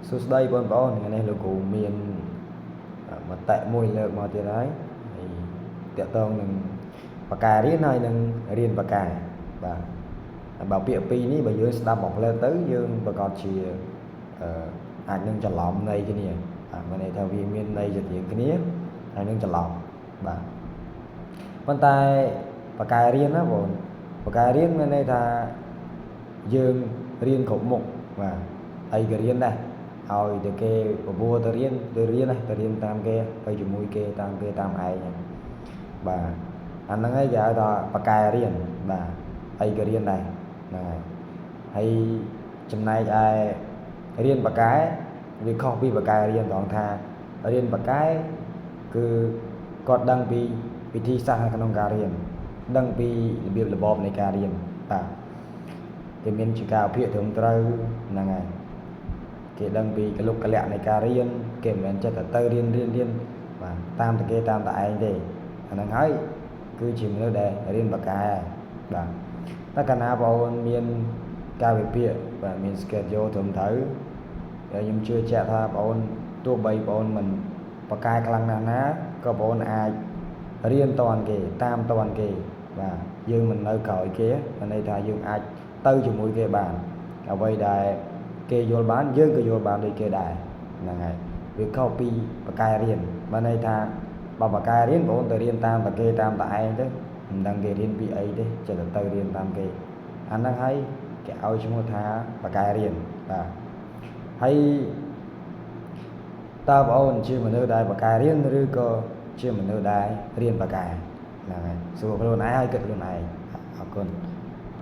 សួស្តីបងប្អូនថ្ងៃនេះលោកគ្រូមានមតិមួយលើកមកទៀតហើយតាក់ទងនឹងបការៀនហើយនឹងរៀនបកាបាទបើពាក្យពីរនេះបើយើងស្ដាប់មកផ្លែទៅយើងប្រកាសជាអាចនឹងច្រឡំន័យគ្នាបាទមានន័យថាវាមានន័យជាទៀងគ្នាហើយនឹងច្រឡំបាទប៉ុន្តែបការៀនណាបងបការៀនមានន័យថាយើងរៀនគ្រប់មុខបាទអីក៏រៀនដែរឲ្យតែគេបបួលទៅរៀនណាទៅរៀនតាមគេទៅជាមួយគេតាមឯងបាទអាហ្នឹងហើយគេហៅថាបការៀនបាទអីក៏រៀនដែរហ្នឹងហើយហើយចំណែកឯរៀនបកាវាខុសពីបការៀនត្រង់ថារៀនបកាគឺគាត់ដឹងពីវិធីសាស្ត្រក្នុងការរៀនដឹងពីរបៀបរបបនៃការរៀនបាទគេមានជាការអភិត្រឹមត្រូវហ្នឹងហើយគេដឹងពីកលុកកលៈនៃការរៀនគេមិនមែនចិត្តទៅរៀនបាទតាមតែគេតាមតែឯងទេអាហ្នឹងហើយគឺជាមនុស្សដែលរៀនបកាបាទតែកាលណាបងប្អូនមានការវិភាគបាទមាន schedule ត្រឹមត្រូវខ្ញុំជឿជាក់ថាបងប្អូនទោះបីបងប្អូនមិនបកាខ្លាំងណាស់ណាក៏បងប្អូនអាចរៀនតន់គេតាមតន់គេបាទយើងមិននៅក្រោយគេមានន័យថាយើងអាចទៅជាមួយគេបានអ្វីដែលគេយល់បានយើងក៏យល់បានដូចគេដែរហ្នឹងហើយវាខុសពីបកាយរៀនបានន័យថាបើបកាយរៀនបងប្អូនទៅរៀនតាមតែគេតាមតែឯងទៅមិនដឹងគេរៀនពីអីទេចិត្តទៅរៀនតាមគេអាហ្នឹងហើយគេឲ្យឈ្មោះថាបកាយរៀនបាទហើយតើបងប្អូនជាមនុស្សដែលបកាយរៀនឬក៏ជាមនុស្សដែលរៀនបកាយហ្នឹងហើយសួរខ្លួនឯងឲ្យគិតខ្លួនឯងអរគុណ